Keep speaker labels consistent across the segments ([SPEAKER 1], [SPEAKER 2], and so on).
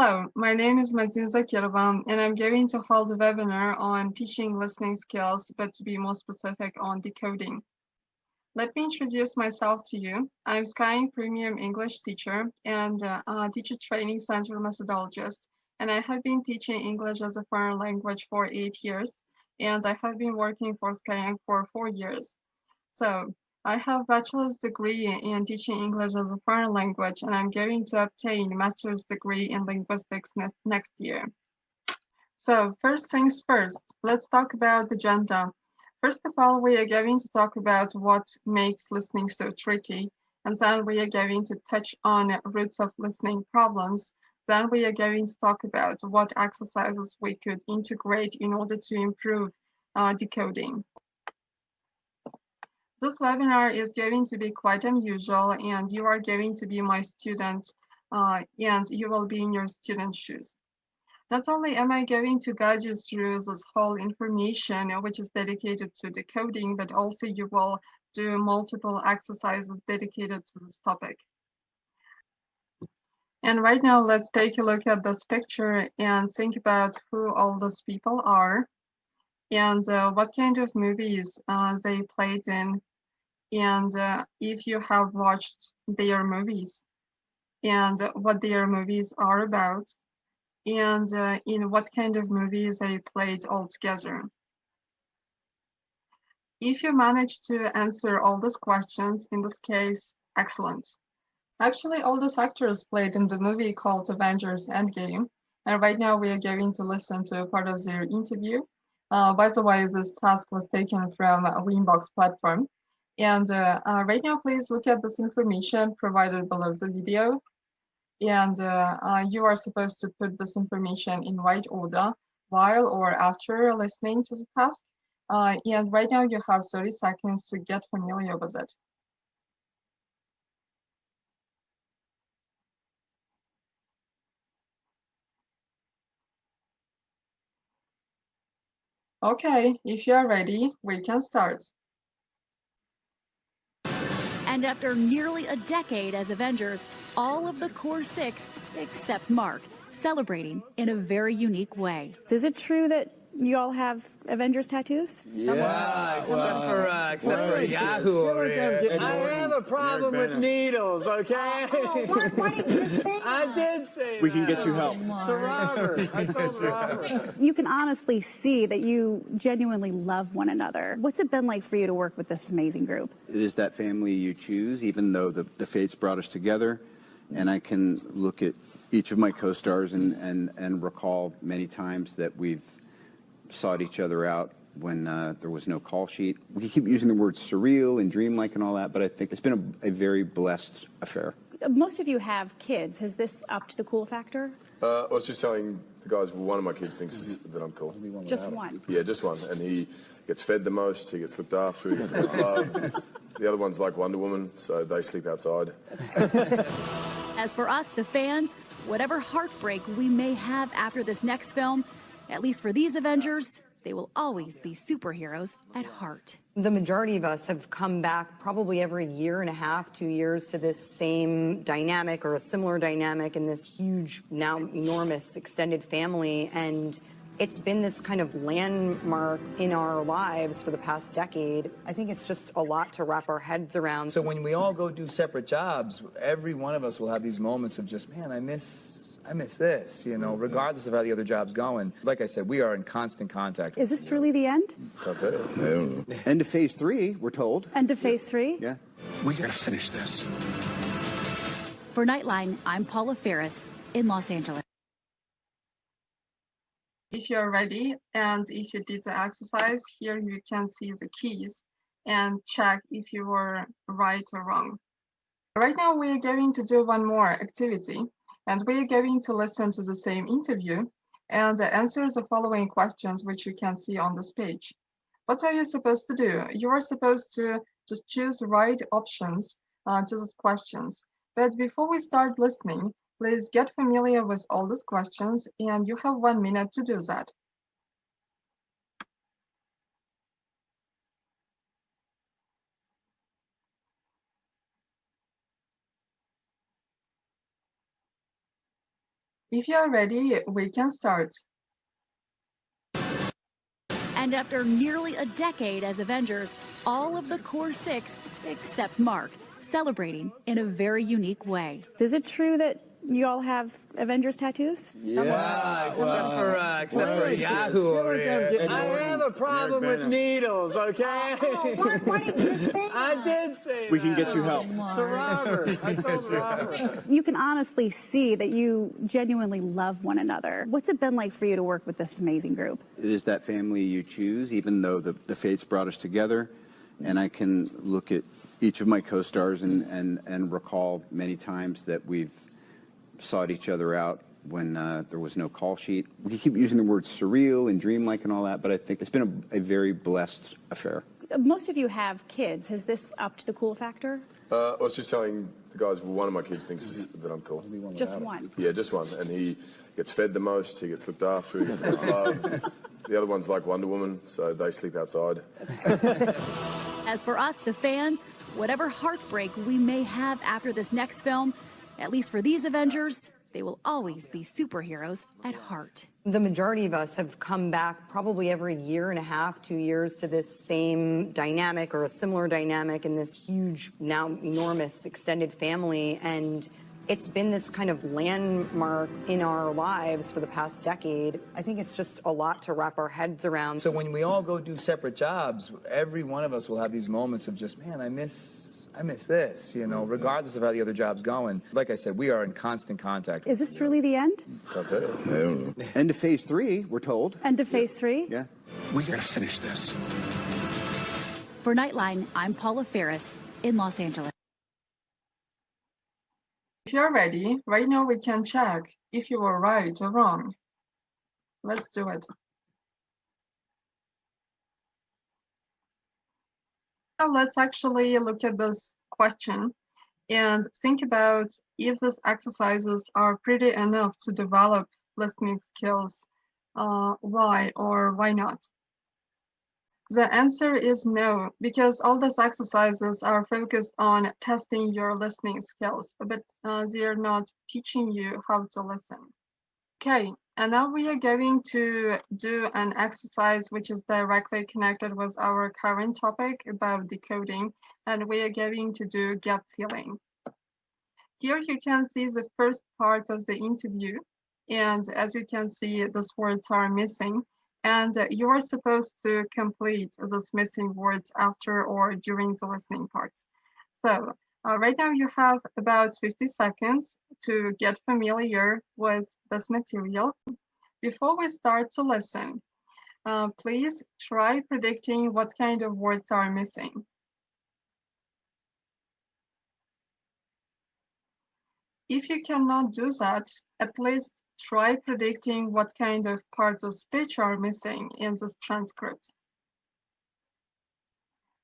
[SPEAKER 1] Hello, my name is Mazin Zakirova, and I'm going to hold a webinar on teaching listening skills, but to be more specific on decoding. Let me introduce myself to you. I'm Skyeng Premium English teacher and teacher training center methodologist, and I have been teaching English as a foreign language for 8 years, and I have been working for Skyeng for 4 years. So I have bachelor's degree in teaching English as a foreign language, and I'm going to obtain master's degree in linguistics next year. So first things first, let's talk about the agenda. First of all, we are going to talk about what makes listening so tricky, and then we are going to touch on roots of listening problems. Then we are going to talk about what exercises we could integrate in order to improve decoding. This webinar is going to be quite unusual, and you are going to be my student, and you will be in your student shoes. Not only am I going to guide you through this whole information, which is dedicated to decoding, but also you will do multiple exercises dedicated to this topic. And right now, let's take a look at this picture and think about who all those people are and what kind of movies they played in, and if you have watched their movies and what their movies are about, and in what kind of movies they played all together. If you manage to answer all these questions, in this case, excellent. Actually, all these actors played in the movie called Avengers Endgame, and right now we are going to listen to part of their interview. By the way, this task was taken from a Winbox platform. And right now, please look at this information provided below the video. And you are supposed to put this information in right order while or after listening to the task. And right now you have 30 seconds to get familiar with it. Okay, if you are ready, we can start.
[SPEAKER 2] And after nearly a decade as Avengers, all of the core six, except Mark, celebrating in a very unique way.
[SPEAKER 3] Is it true that you all have Avengers tattoos?
[SPEAKER 4] Yeah, except for Yahoo over here.
[SPEAKER 5] I have a problem with needles, okay?
[SPEAKER 6] Why didn't you say that?
[SPEAKER 5] I did say
[SPEAKER 4] We can get you help.
[SPEAKER 5] to Robert. I told Robert.
[SPEAKER 3] You can honestly see that you genuinely love one another. What's it been like for you to work with this amazing group?
[SPEAKER 4] It is that family you choose, even though the fates brought us together. And I can look at each of my co-stars and recall many times that we've sought each other out when there was no call sheet. We keep using the word surreal and dreamlike and all that, but I think it's been a very blessed affair.
[SPEAKER 3] Most of you have kids. Has this upped the cool factor?
[SPEAKER 7] I was just telling the guys, one of my kids thinks that I'm cool.
[SPEAKER 3] Just one?
[SPEAKER 7] Yeah, just one. And he gets fed the most, he gets looked after, he gets the most love. The other one's like Wonder Woman, so they sleep outside.
[SPEAKER 2] As for us, the fans, whatever heartbreak we may have after this next film, at least for these Avengers, they will always be superheroes at heart.
[SPEAKER 6] The majority of us have come back probably every year and a half, 2 years to this same dynamic or a similar dynamic in this huge, now enormous extended family. And it's been this kind of landmark in our lives for the past decade. I think it's just a lot to wrap our heads around.
[SPEAKER 8] So when we all go do separate jobs, every one of us will have these moments of just, man, I miss this, you know, regardless of how the other job's going. Like I said, we are in constant contact.
[SPEAKER 3] Is this truly the end?
[SPEAKER 7] That's it.
[SPEAKER 4] End of phase 3, we're told.
[SPEAKER 3] End of phase 3?
[SPEAKER 4] Yeah.
[SPEAKER 9] We gotta finish this.
[SPEAKER 2] For Nightline, I'm Paula Ferris in Los Angeles.
[SPEAKER 1] If you're ready and if you did the exercise, here you can see the keys and check if you were right or wrong. Right now we are going to do one more activity, and we are going to listen to the same interview and answer the following questions, which you can see on this page. What are you supposed to do? You are supposed to just choose the right options to these questions. But before we start listening, please get familiar with all these questions, and you have 1 minute to do that. If you are ready, we can start.
[SPEAKER 2] And after nearly a decade as Avengers, all of the core six, except Mark, celebrating in a very unique way.
[SPEAKER 3] Is it true that you all have Avengers tattoos?
[SPEAKER 8] Yeah, except for Yahoo over here.
[SPEAKER 5] I have a problem with needles, okay?
[SPEAKER 6] Mark, why didn't you just say that?
[SPEAKER 5] I did say
[SPEAKER 4] We
[SPEAKER 5] that.
[SPEAKER 4] can get you help.
[SPEAKER 5] To Robert. I told Robert.
[SPEAKER 3] You can honestly see that you genuinely love one another. What's it been like for you to work with this amazing group?
[SPEAKER 4] It is that family you choose, even though the fates brought us together. And I can look at each of my co-stars and recall many times that we've sought each other out when there was no call sheet. We keep using the word surreal and dreamlike and all that, but I think it's been a very blessed affair.
[SPEAKER 3] Most of you have kids. Has this upped the cool factor?
[SPEAKER 7] I was just telling the guys, well, one of my kids thinks that I'm cool.
[SPEAKER 3] Just one.
[SPEAKER 7] Yeah, just one. And he gets fed the most, he gets looked after, he gets loved. The other one's like Wonder Woman, so they sleep outside.
[SPEAKER 2] As for us, the fans, whatever heartbreak we may have after this next film, at least for these Avengers, they will always be superheroes at heart.
[SPEAKER 6] The majority of us have come back probably every year and a half, 2 years to this same dynamic or a similar dynamic in this huge, now enormous extended family. And it's been this kind of landmark in our lives for the past decade. I think it's just a lot to wrap our heads around.
[SPEAKER 8] So when we all go do separate jobs, every one of us will have these moments of just, man, I miss this, regardless of how the other job's going. Like I said, we are in constant contact.
[SPEAKER 3] Is this truly the end?
[SPEAKER 7] I'll tell you.
[SPEAKER 4] End of phase 3, we're told.
[SPEAKER 3] End of phase 3?
[SPEAKER 4] Yeah.
[SPEAKER 9] We gotta finish this.
[SPEAKER 2] For Nightline, I'm Paula Ferris in Los Angeles.
[SPEAKER 1] If you're ready, right now we can check if you were right or wrong. Let's do it. Now let's actually look at this question and think about if these exercises are pretty enough to develop listening skills. Why or why not? The answer is no, because all these exercises are focused on testing your listening skills, but they are not teaching you how to listen. Okay, and now we are going to do an exercise which is directly connected with our current topic about decoding, and we are going to do gap filling. Here you can see the first part of the interview, and as you can see, those words are missing, and you are supposed to complete those missing words after or during the listening part. So right now you have about 50 seconds to get familiar with this material. Before we start to listen, please try predicting what kind of words are missing. If you cannot do that, at least try predicting what kind of parts of speech are missing in this transcript.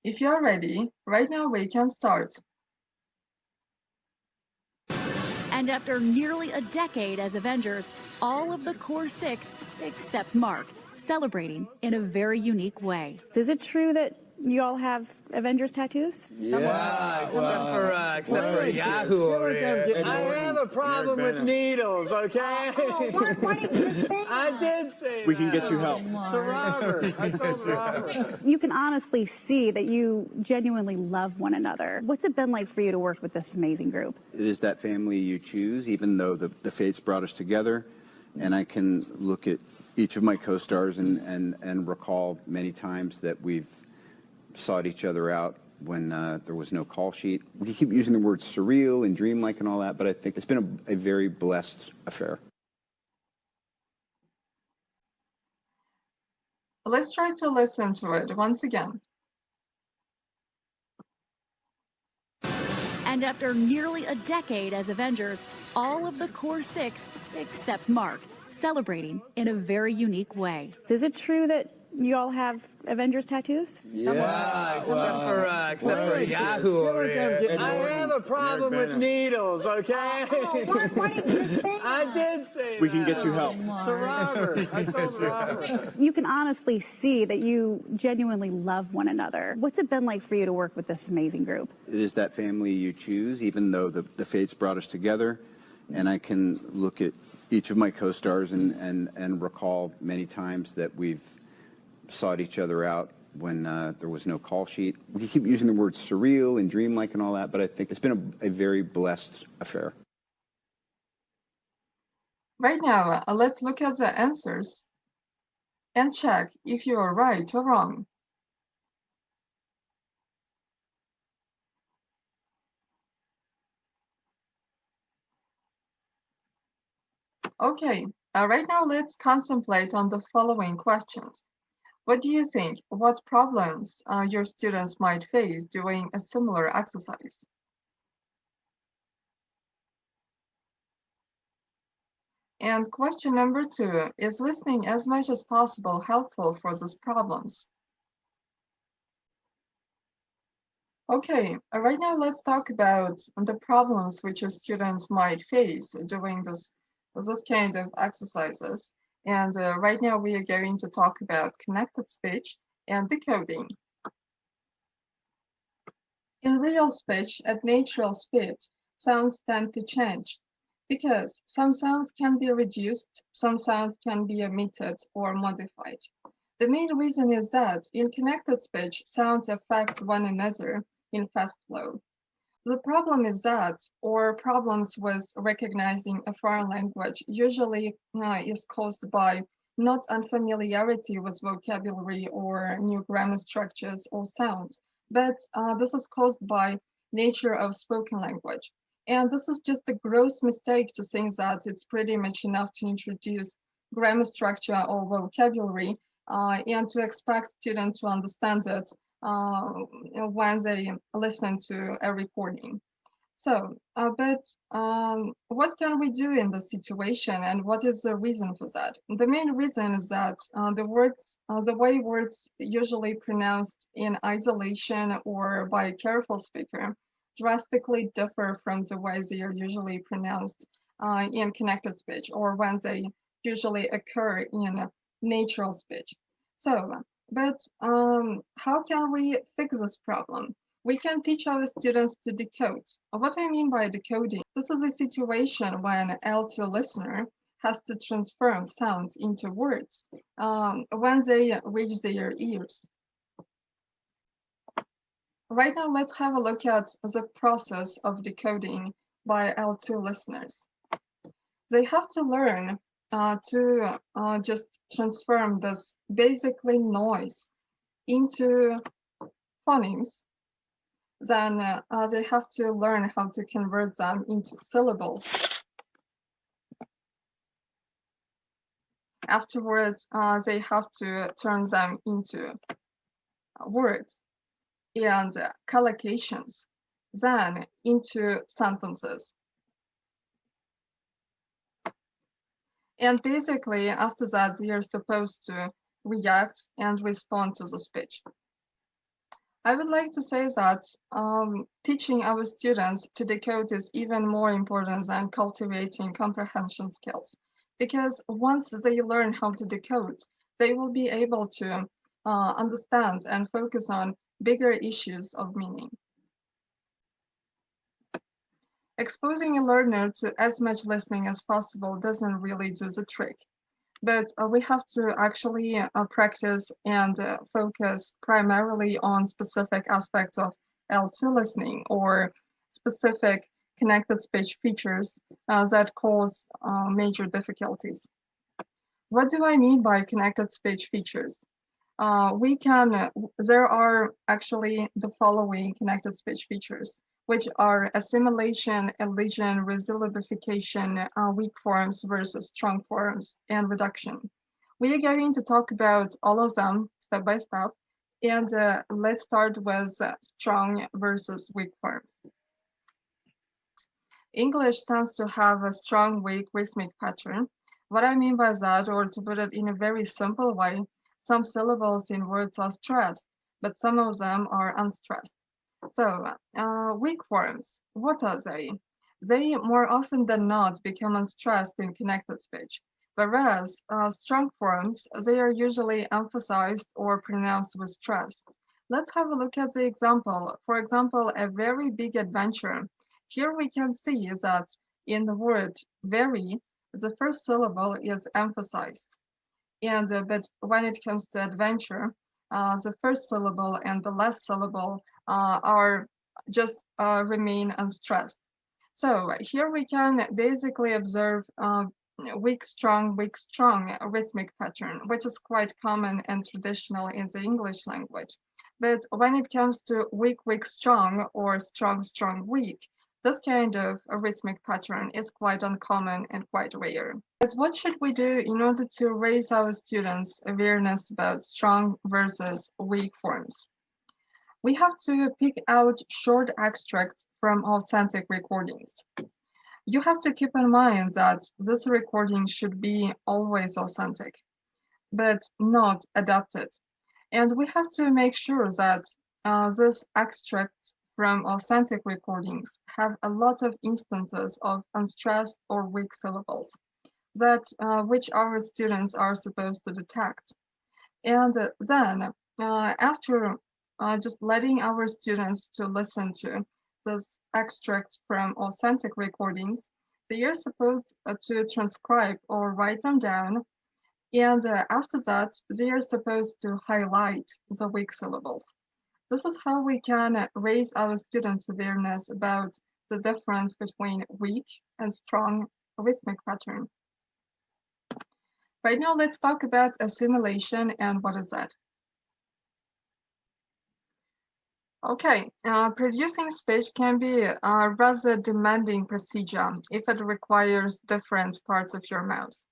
[SPEAKER 1] If you are ready, right now we can start.
[SPEAKER 2] And after nearly a decade as Avengers, all of the core six, except Mark, celebrating in a very unique way.
[SPEAKER 3] Is it true that you all have Avengers tattoos?
[SPEAKER 8] Yeah, except for Yahoo over here.
[SPEAKER 5] I have a problem with needles, okay?
[SPEAKER 6] Mark, why didn't you just say that?
[SPEAKER 5] I did say that.
[SPEAKER 4] We can get you help.
[SPEAKER 5] To Robert. I told Robert.
[SPEAKER 3] You can honestly see that you genuinely love one another. What's it been like for you to work with this amazing group?
[SPEAKER 4] It is that family you choose, even though the fates brought us together. And I can look at each of my co-stars and recall many times that we've sought each other out when there was no call sheet. We keep using the word surreal and dreamlike and all that, but I think it's been a very blessed affair.
[SPEAKER 1] Let's try to listen to it once again.
[SPEAKER 2] And after nearly a decade as Avengers, all of the core six, except Mark, celebrating in a very unique way.
[SPEAKER 3] Is it true that you all have Avengers tattoos?
[SPEAKER 8] Yeah, except for Yahoo over here.
[SPEAKER 5] I have a problem with needles, okay?
[SPEAKER 6] Mark, why didn't you just say that?
[SPEAKER 5] I did say
[SPEAKER 4] We
[SPEAKER 5] that.
[SPEAKER 4] can get you help.
[SPEAKER 5] To Robert. I told Robert.
[SPEAKER 3] You can honestly see that you genuinely love one another. What's it been like for you to work with this amazing group?
[SPEAKER 4] It is that family you choose, even though the fates brought us together. And I can look at each of my co-stars and recall many times that we've sought each other out when there was no call sheet. We keep using the word surreal and dreamlike and all that, but I think it's been a very blessed affair.
[SPEAKER 1] Right now, let's look at the answers and check if you are right or wrong. Okay, right now let's contemplate on the following questions. What do you think? What problems your students might face doing a similar exercise? And question number 2, is listening as much as possible helpful for these problems? Okay, right now let's talk about the problems which your students might face doing this kind of exercises. And right now we are going to talk about connected speech and decoding. In real speech and natural speech, sounds tend to change because some sounds can be reduced, some sounds can be omitted or modified. The main reason is that in connected speech, sounds affect one another in fast flow. The problem is that, or problems with recognizing a foreign language usually is caused by not unfamiliarity with vocabulary or new grammar structures or sounds, but this is caused by nature of spoken language. And this is just a gross mistake to think that it's pretty much enough to introduce grammar structure or vocabulary and to expect students to understand it when they listen to a recording. So, what can we do in this situation, and what is the reason for that? The main reason is that the way words usually pronounced in isolation or by a careful speaker, drastically differ from the way they are usually pronounced in connected speech, or when they usually occur in natural speech. So, how can we fix this problem? We can teach our students to decode. What I mean by decoding, this is a situation when an L2 listener has to transform sounds into words when they reach their ears. Right now, let's have a look at the process of decoding by L2 listeners. They have to learn to just transform this basically noise into phonemes. Then they have to learn how to convert them into syllables. Afterwards, they have to turn them into words and collocations, then into sentences. And basically, after that, they are supposed to react and respond to the speech. I would like to say that teaching our students to decode is even more important than cultivating comprehension skills, because once they learn how to decode, they will be able to understand and focus on bigger issues of meaning. Exposing a learner to as much listening as possible doesn't really do the trick. But we have to actually practice and focus primarily on specific aspects of L2 listening or specific connected speech features that cause major difficulties. What do I mean by connected speech features? There are actually the following connected speech features, which are assimilation, elision, resyllabification, weak forms versus strong forms, and reduction. We are going to talk about all of them step by step, and let's start with strong versus weak forms. English tends to have a strong, weak rhythmic pattern. What I mean by that, or to put it in a very simple way, some syllables in words are stressed, but some of them are unstressed. So, weak forms, what are they? They more often than not become unstressed in connected speech, whereas strong forms, they are usually emphasized or pronounced with stress. Let's have a look at the example. For example, a very big adventure. Here we can see that in the word very, the first syllable is emphasized. And but when it comes to adventure, the first syllable and the last syllable are just remain unstressed. So here we can basically observe weak, strong, rhythmic pattern, which is quite common and traditional in the English language. But when it comes to weak, weak, strong, or strong, strong, weak, this kind of a rhythmic pattern is quite uncommon and quite rare. But what should we do in order to raise our students' awareness about strong versus weak forms? We have to pick out short extracts from authentic recordings. You have to keep in mind that this recording should be always authentic, but not adapted. And we have to make sure that these extracts from authentic recordings have a lot of instances of unstressed or weak syllables that which our students are supposed to detect. And then after just letting our students to listen to this extract from authentic recordings, they are supposed to transcribe or write them down. And after that, they are supposed to highlight the weak syllables. This is how we can raise our students' awareness about the difference between weak and strong rhythmic pattern. Right now, let's talk about assimilation and what is that. Okay, producing speech can be a rather demanding procedure if it requires different parts of your mouth.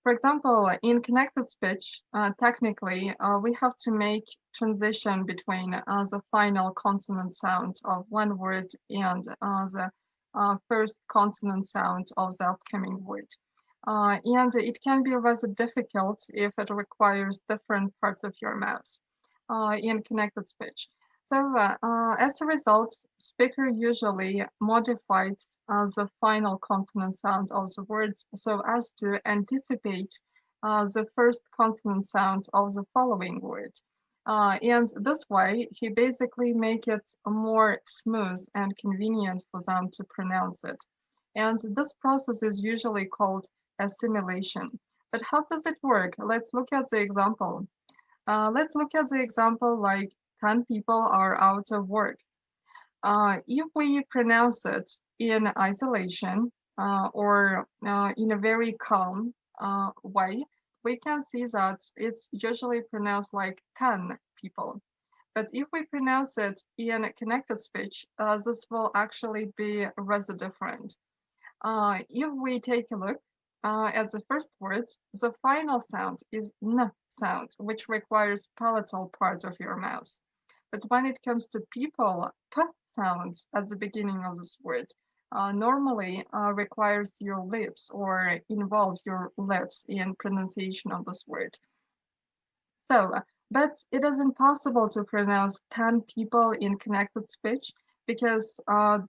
[SPEAKER 1] For example, in connected speech, technically, we have to make transition between the final consonant sound of one word and the first consonant sound of the upcoming word. And it can be rather difficult if it requires different parts of your mouth in connected speech. So as a result, speaker usually modifies the final consonant sound of the words so as to anticipate the first consonant sound of the following word. And this way, he basically make it more smooth and convenient for them to pronounce it. And this process is usually called assimilation. But how does it work? Let's look at the example. Let's look at the example like 10 people are out of work. If we pronounce it in isolation or in a very calm way, we can see that it's usually pronounced like 10 people. But if we pronounce it in connected speech, this will actually be rather different. If we take a look at the first word, the final sound is n sound, which requires palatal part of your mouth. But when it comes to people, p sound at the beginning of this word normally requires your lips or involve your lips in pronunciation of this word. So, but it is impossible to pronounce 10 people in connected speech because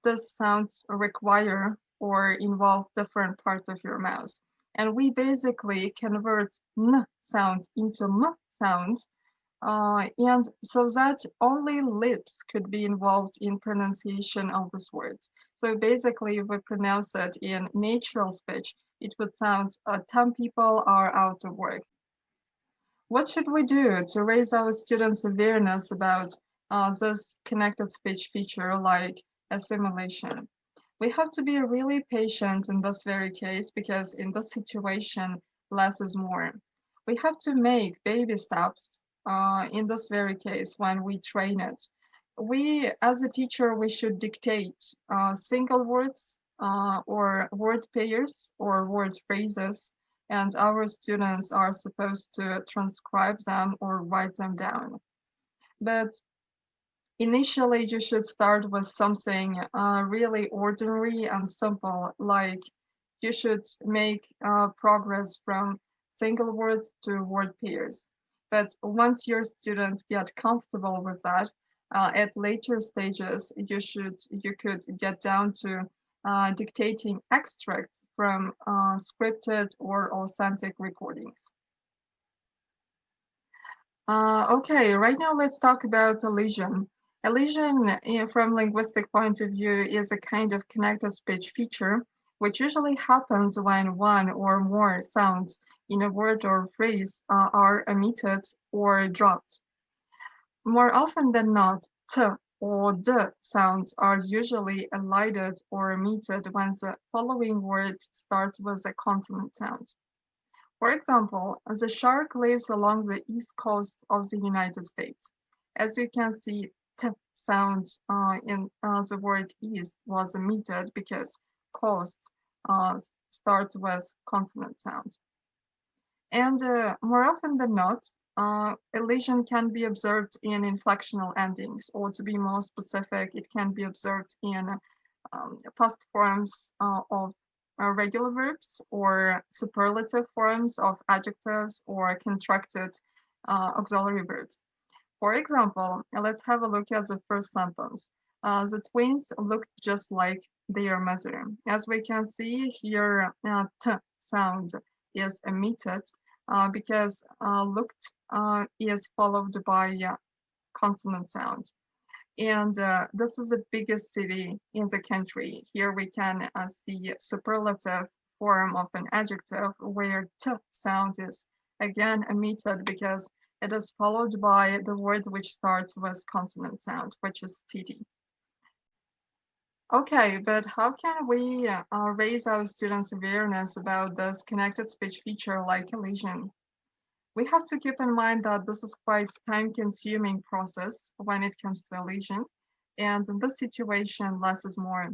[SPEAKER 1] this sounds require or involve different parts of your mouth. And we basically convert n sound into m sound, and so that only lips could be involved in pronunciation of these words. So basically, if we pronounce it in natural speech, it would sound 10 people are out of work. What should we do to raise our students' awareness about this connected speech feature like assimilation? We have to be really patient in this very case because in this situation, less is more. We have to make baby steps in this very case when we train it. We, as a teacher, we should dictate single words or word pairs or word phrases, and our students are supposed to transcribe them or write them down. But initially, you should start with something really ordinary and simple, like you should make progress from single words to word pairs. But once your students get comfortable with that, at later stages, you could get down to dictating extracts from scripted or authentic recordings. Okay, right now let's talk about elision. Elision, from linguistic point of view, is a kind of connected speech feature which usually happens when one or more sounds in a word or phrase are omitted or dropped. More often than not, t or d sounds are usually elided or omitted when the following word starts with a consonant sound. For example, the shark lives along the east coast of the United States. As you can see, t sound in the word east was omitted because coast starts with consonant sound. And more often than not, elision can be observed in inflectional endings, or to be more specific, it can be observed in past forms of regular verbs or superlative forms of adjectives or contracted auxiliary verbs. For example, let's have a look at the first sentence. The twins looked just like their mother. As we can see here, t sound is omitted because looked is followed by consonant sound. And this is the biggest city in the country. Here we can see superlative form of an adjective where t sound is again omitted because it is followed by the word which starts with consonant sound, which is city. Okay, but how can we raise our students' awareness about this connected speech feature like elision? We have to keep in mind that this is quite time-consuming process when it comes to elision, and in this situation, less is more.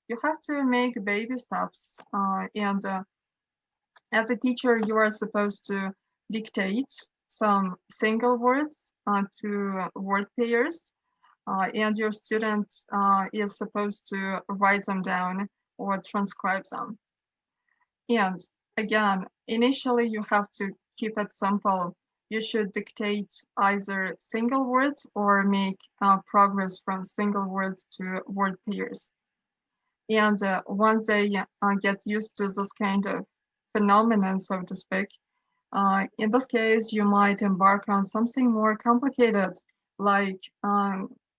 [SPEAKER 1] You have to make baby steps, and as a teacher, you are supposed to dictate some single words to word pairs, and your student is supposed to write them down or transcribe them. And again, initially you have to keep it simple. You should dictate either single words or make progress from single words to word pairs. And once they get used to this kind of phenomenon, so to speak, in this case, you might embark on something more complicated, like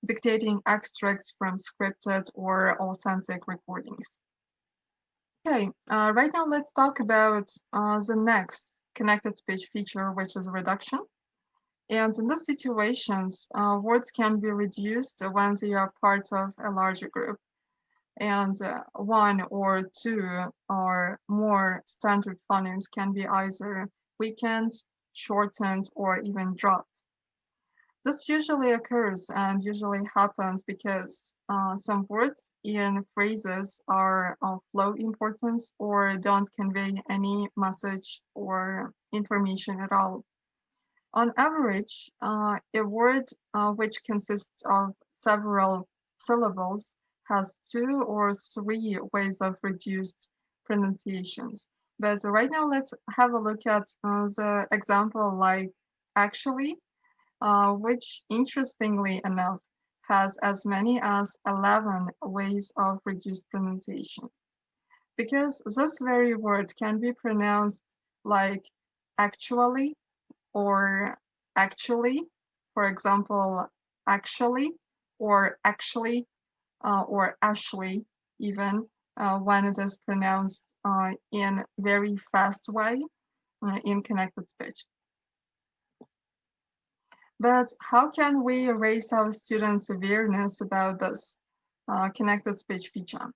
[SPEAKER 1] dictating extracts from scripted or authentic recordings. Okay, right now let's talk about the next connected speech feature, which is reduction. And in these situations, words can be reduced when they are part of a larger group. And one or two or more standard phonemes can be either weakened, shortened, or even dropped. This usually occurs and usually happens because some words in phrases are of low importance or don't convey any message or information at all. On average, a word which consists of several syllables has two or three ways of reduced pronunciations. But right now, let's have a look at the example like actually, which interestingly enough has as many as 11 ways of reduced pronunciation. Because this very word can be pronounced like actually or actually, for example, actually or actually or Ashley even when it is pronounced in very fast way in connected speech. But how can we raise our students' awareness about this connected speech feature?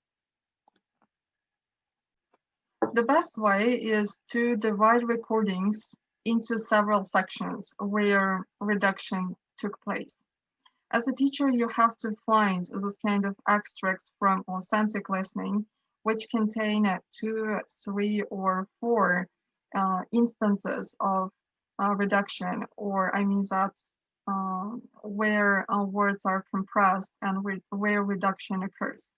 [SPEAKER 1] The best way is to divide recordings into several sections where reduction took place. As a teacher, you have to find this kind of extracts from authentic listening, which contain 2, 3, or 4 instances of reduction, or I mean that where words are compressed and where reduction occurs.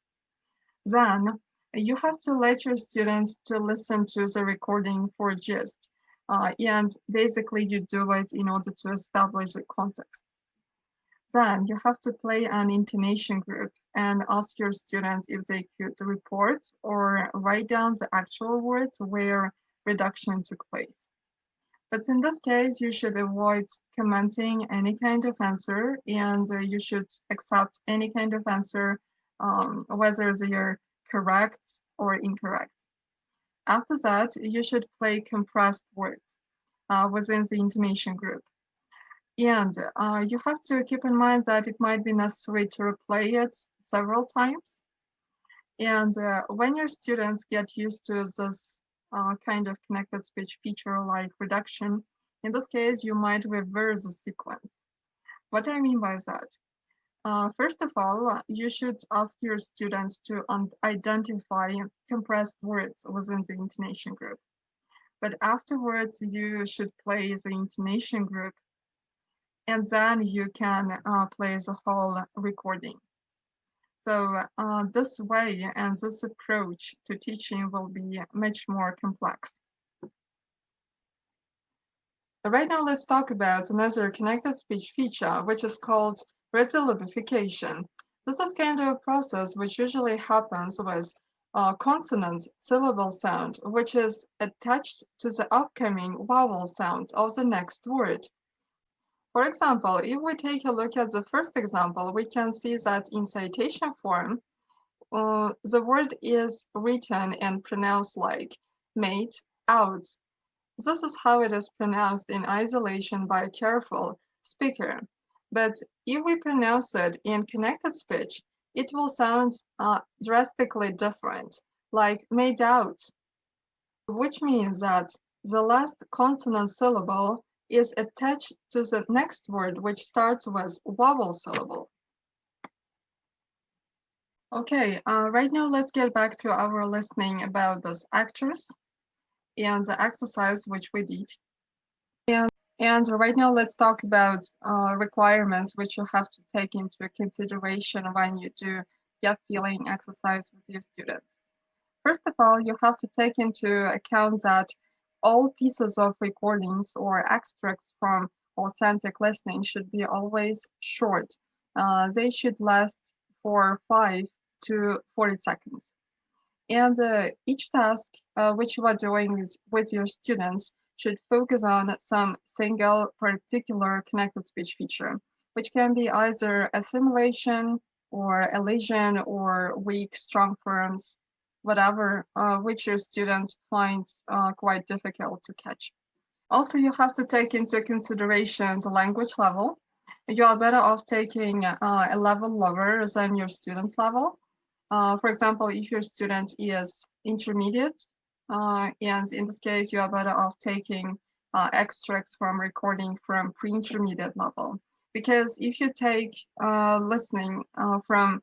[SPEAKER 1] Then you have to let your students to listen to the recording for gist, and basically you do it in order to establish the context. Then you have to play an intonation group and ask your students if they could report or write down the actual words where reduction took place. But in this case, you should avoid commenting any kind of answer, and you should accept any kind of answer, whether they are correct or incorrect. After that, you should play compressed words within the intonation group. And you have to keep in mind that it might be necessary to replay it several times. And when your students get used to this kind of connected speech feature like reduction, in this case, you might reverse the sequence. What I mean by that? First of all, you should ask your students to identify compressed words within the intonation group. But afterwards, you should play the intonation group, and then you can play the whole recording. So this way and this approach to teaching will be much more complex. Right now, let's talk about another connected speech feature, which is called resyllabification. This is kind of a process which usually happens with consonant syllable sound, which is attached to the upcoming vowel sound of the next word. For example, if we take a look at the first example, we can see that in citation form, the word is written and pronounced like made out. This is how it is pronounced in isolation by a careful speaker. But if we pronounce it in connected speech, it will sound drastically different, like made out, which means that the last consonant syllable is attached to the next word, which starts with vowel syllable. Okay, right now let's get back to our listening about those actors and the exercise which we did. And right now let's talk about requirements which you have to take into consideration when you do gap filling exercise with your students. First of all, you have to take into account that all pieces of recordings or extracts from authentic listening should be always short. They should last for 5 to 40 seconds. And each task which you are doing with your students should focus on some single particular connected speech feature, which can be either assimilation or elision or weak, strong forms, whatever, which your student finds quite difficult to catch. Also, you have to take into consideration the language level. You are better off taking a level lower than your student's level. For example, if your student is intermediate, and in this case, you are better off taking extracts from recording from pre-intermediate level. Because if you take listening from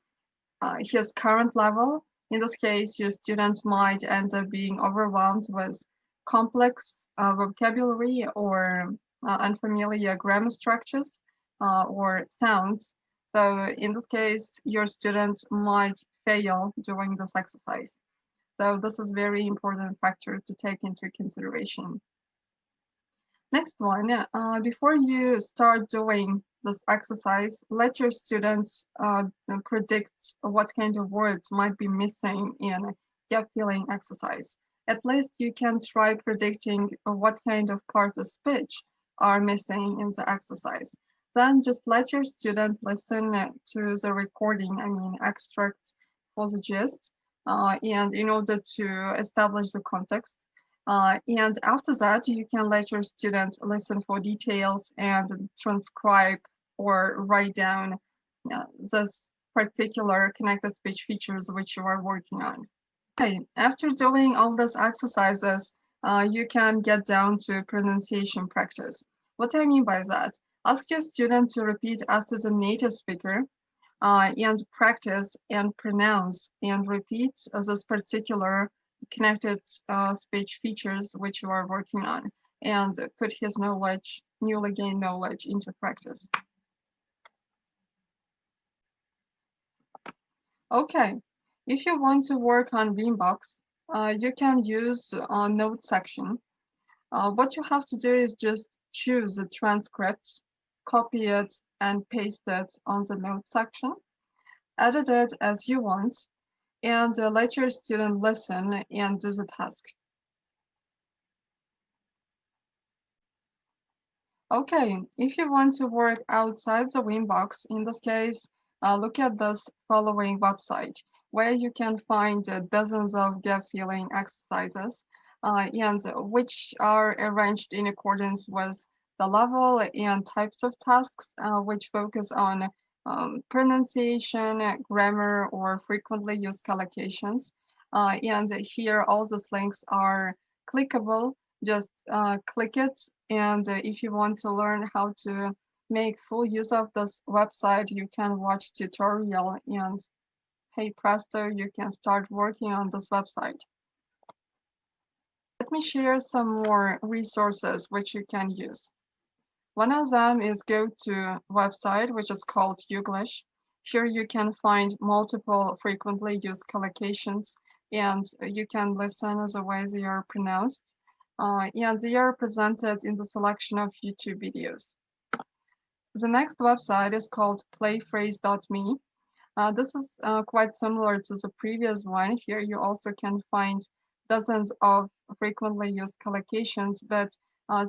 [SPEAKER 1] his current level, in this case, your student might end up being overwhelmed with complex vocabulary or unfamiliar grammar structures or sounds. So in this case, your student might fail during this exercise. So this is very important factor to take into consideration. Next one, before you start doing this exercise, let your students predict what kind of words might be missing in gap filling exercise. At least you can try predicting what kind of parts of speech are missing in the exercise. Then just let your student listen to the recording, I mean extracts for the gist, and in order to establish the context. And after that, you can let your students listen for details and transcribe or write down this particular connected speech features which you are working on. Okay, after doing all these exercises, you can get down to pronunciation practice. What I mean by that, ask your student to repeat after the native speaker and practice and pronounce and repeat this particular connected speech features which you are working on and put his knowledge, newly gained knowledge into practice. Okay, if you want to work on Beambox, you can use note section. What you have to do is just choose a transcript, copy it and paste it on the note section, edit it as you want, and let your student listen and do the task. Okay, if you want to work outside the Winbox, in this case, look at this following website. where you can find dozens of gap filling exercises, and which are arranged in accordance with the level and types of tasks, which focus on pronunciation, grammar, or frequently used collocations. And here, all these links are clickable. Just click it. And if you want to learn how to make full use of this website, you can watch tutorial, and hey presto, you can start working on this website. Let me share some more resources which you can use. One of them is go to website, which is called Youglish. Here you can find multiple frequently used collocations, and you can listen the way they are pronounced. And they are presented in the selection of YouTube videos. The next website is called playphrase.me. This is quite similar to the previous one. Here you also can find dozens of frequently used collocations, but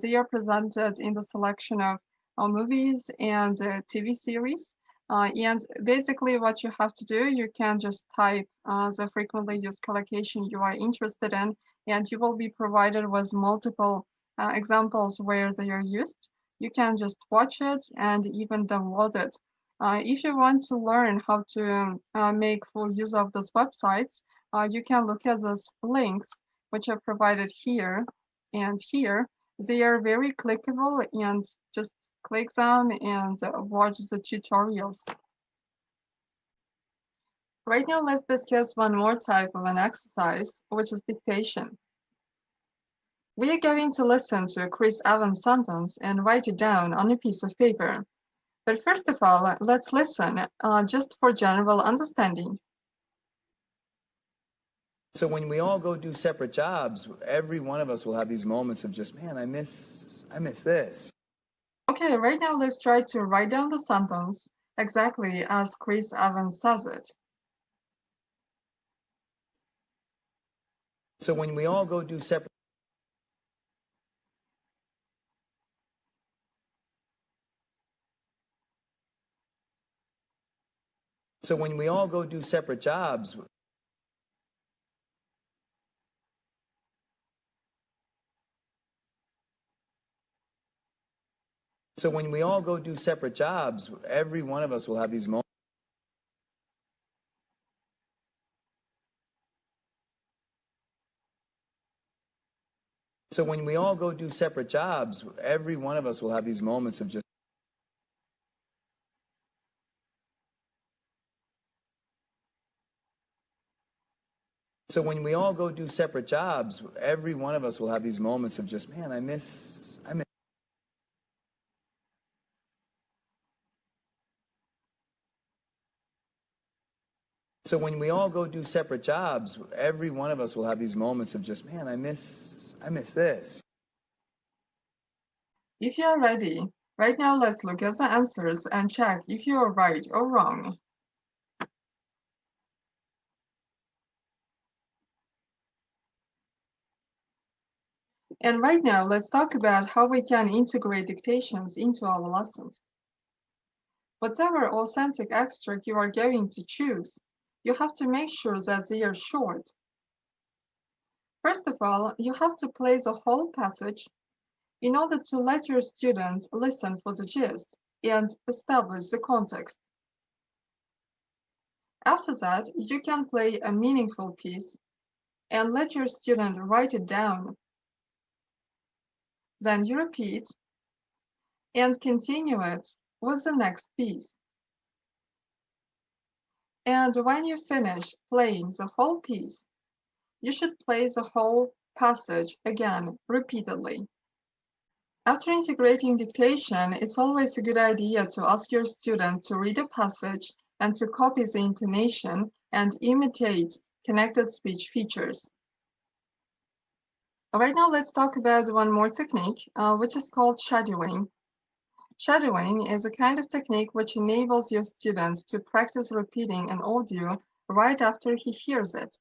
[SPEAKER 1] they are presented in the selection of movies and TV series. And basically what you have to do, you can just type the frequently used collocation you are interested in, and you will be provided with multiple examples where they are used. You can just watch it and even download it. If you want to learn how to make full use of those websites, you can look at those links which are provided here and here. They are very clickable, and just click them and watch the tutorials. Right now, let's discuss one more type of an exercise, which is dictation. We are going to listen to Chris Evans' sentence and write it down on a piece of paper. But first of all, let's listen, just for general understanding.
[SPEAKER 8] So when we all go do separate jobs, every one of us will have these moments of just, man, I miss this.
[SPEAKER 1] Okay, right now let's try to write down the sentence exactly as Chris Evans says it.
[SPEAKER 8] So when we all go do separate So when we all go do separate jobs, so when we all go do separate jobs, every one of us will have these moments. So when we all go do separate jobs, every one of us will have these moments of just. So when we all go do separate jobs, every one of us will have these moments of just, man, I miss. So when we all go do separate jobs, every one of us will have these moments of just, man, I miss this.
[SPEAKER 1] If you are ready, right now let's look at the answers and check if you are right or wrong. And right now, let's talk about how we can integrate dictations into our lessons. Whatever authentic extract you are going to choose, you have to make sure that they are short. First of all, you have to play the whole passage in order to let your students listen for the gist and establish the context. After that, you can play a meaningful piece and let your student write it down. Then you repeat and continue it with the next piece. And when you finish playing the whole piece, you should play the whole passage again repeatedly. After integrating dictation, it's always a good idea to ask your student to read a passage and to copy the intonation and imitate connected speech features. Right now, let's talk about one more technique, which is called shadowing. Shadowing is a kind of technique which enables your student to practice repeating an audio right after he hears it.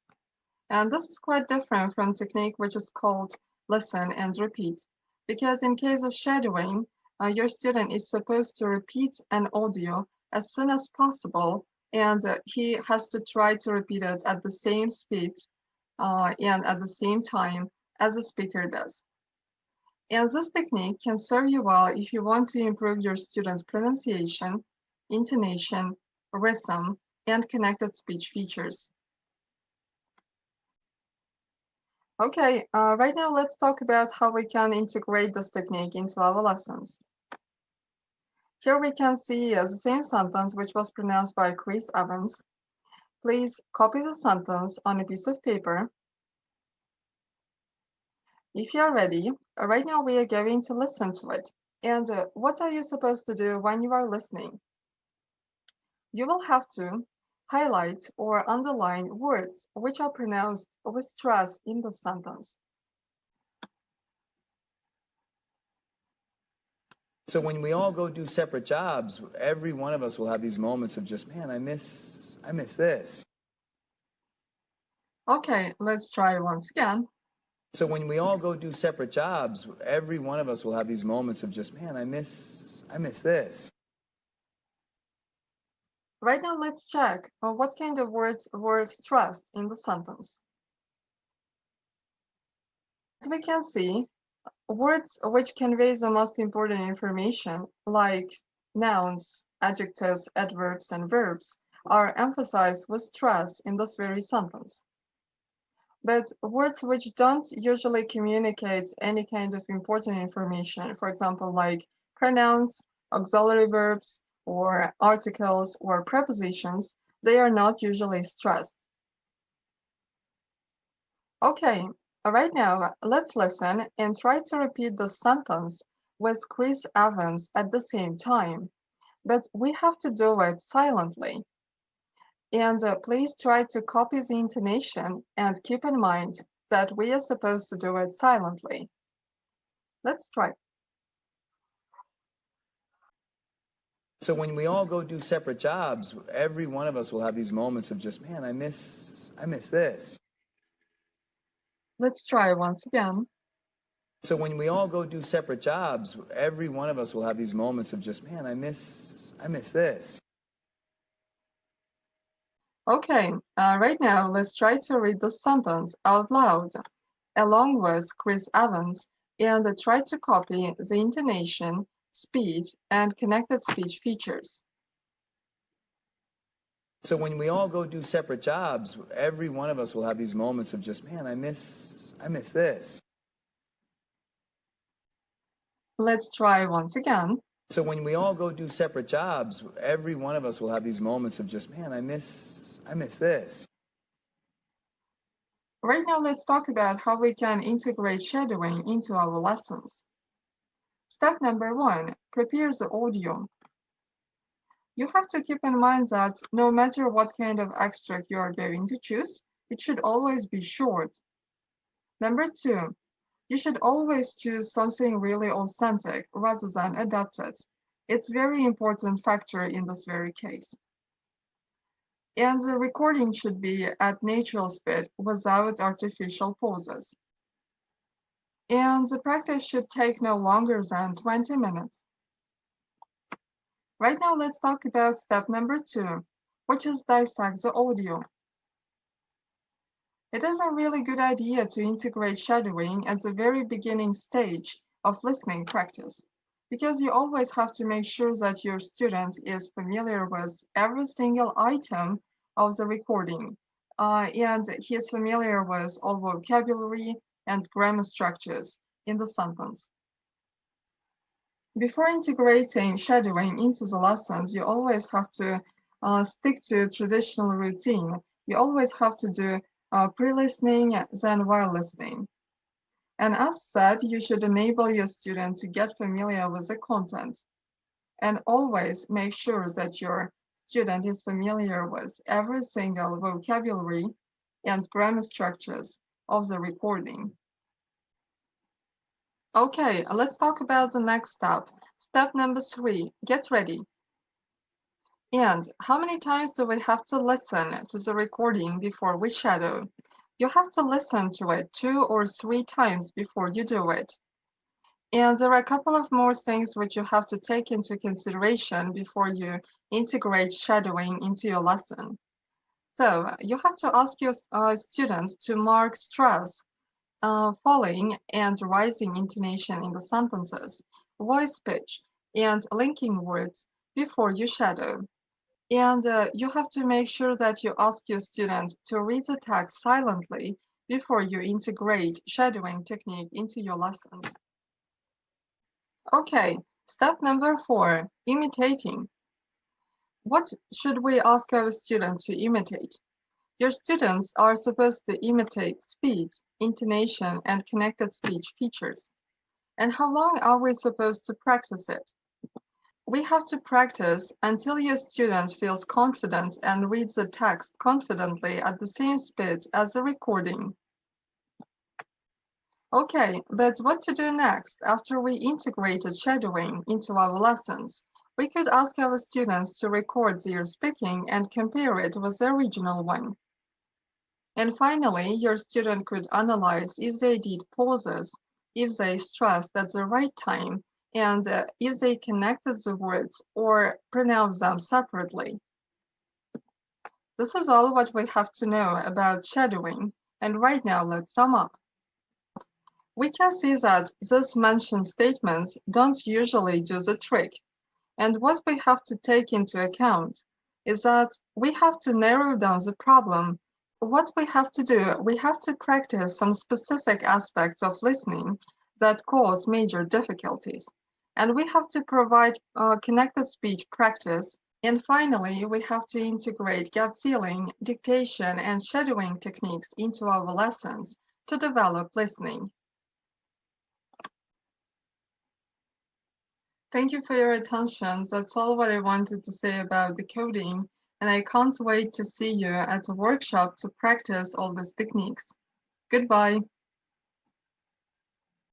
[SPEAKER 1] And this is quite different from technique which is called listen and repeat, because in case of shadowing, your student is supposed to repeat an audio as soon as possible and he has to try to repeat it at the same speed and at the same time as the speaker does. And this technique can serve you well if you want to improve your students' pronunciation, intonation, rhythm, and connected speech features. Okay, right now let's talk about how we can integrate this technique into our lessons. Here we can see the same sentence which was pronounced by Chris Evans. Please copy the sentence on a piece of paper. If you are ready, right now we are going to listen to it. And what are you supposed to do when you are listening? You will have to highlight or underline words which are pronounced with stress in the sentence.
[SPEAKER 8] So when we all go do separate jobs, every one of us will have these moments of just, man, I miss this.
[SPEAKER 1] Okay, let's try once again.
[SPEAKER 8] So when we all go do separate jobs, every one of us will have these moments of just, man, I miss this.
[SPEAKER 1] Right now, let's check what kind of words were stressed in the sentence. As we can see, words which convey the most important information, like nouns, adjectives, adverbs, and verbs, are emphasized with stress in this very sentence. But words which don't usually communicate any kind of important information, for example, like pronouns, auxiliary verbs, or articles or prepositions, they are not usually stressed. Okay, right now let's listen and try to repeat the sentence with Chris Evans at the same time, but we have to do it silently. And please try to copy the intonation and keep in mind that we are supposed to do it silently. Let's try.
[SPEAKER 8] So when we all go do separate jobs, every one of us will have these moments of just, man, I miss this.
[SPEAKER 1] Let's try once again.
[SPEAKER 8] So when we all go do separate jobs, every one of us will have these moments of just, man, I miss this.
[SPEAKER 1] Okay, right now let's try to read the sentence out loud, along with Chris Evans, and try to copy the intonation, speed, and connected speech features.
[SPEAKER 8] So when we all go do separate jobs, every one of us will have these moments of just, man, I miss this.
[SPEAKER 1] Let's try once again.
[SPEAKER 8] So when we all go do separate jobs, every one of us will have these moments of just, man, I miss this.
[SPEAKER 1] Right now, let's talk about how we can integrate shadowing into our lessons. Step number 1, prepare the audio. You have to keep in mind that no matter what kind of extract you are going to choose, it should always be short. Number 2, you should always choose something really authentic rather than adapted. It's a very important factor in this very case. And the recording should be at natural speed without artificial pauses. And the practice should take no longer than 20 minutes. Right now, let's talk about step number 2, which is dissect the audio. It is a really good idea to integrate shadowing at the very beginning stage of listening practice, because you always have to make sure that your student is familiar with every single item of the recording, and he is familiar with all vocabulary and grammar structures in the sentence. Before integrating shadowing into the lessons, you always have to stick to traditional routine. You always have to do pre-listening, then while listening. And as said, you should enable your student to get familiar with the content. And always make sure that your student is familiar with every single vocabulary and grammar structures of the recording. Okay, let's talk about the next step. Step number 3, get ready. And how many times do we have to listen to the recording before we shadow? You have to listen to it 2 or 3 times before you do it. And there are a couple of more things which you have to take into consideration before you integrate shadowing into your lesson. So you have to ask your students to mark stress, falling and rising intonation in the sentences, voice pitch, and linking words before you shadow. And you have to make sure that you ask your student to read the text silently before you integrate shadowing technique into your lessons. Okay, step number 4, imitating. What should we ask our student to imitate? Your students are supposed to imitate speed, intonation, and connected speech features. And how long are we supposed to practice it? We have to practice until your student feels confident and reads the text confidently at the same speed as the recording. Okay, but what to do next after we integrated shadowing into our lessons? We could ask our students to record their speaking and compare it with the original one. And finally, your student could analyze if they did pauses, if they stressed at the right time, and if they connected the words or pronounced them separately. This is all what we have to know about shadowing, and right now let's sum up. We can see that these mentioned statements don't usually do the trick, and what we have to take into account is that we have to narrow down the problem. What we have to do, we have to practice some specific aspects of listening that cause major difficulties. And we have to provide connected speech practice. And finally, we have to integrate gap filling, dictation, and shadowing techniques into our lessons to develop listening. Thank you for your attention. That's all what I wanted to say about decoding, and I can't wait to see you at a workshop to practice all these techniques. Goodbye.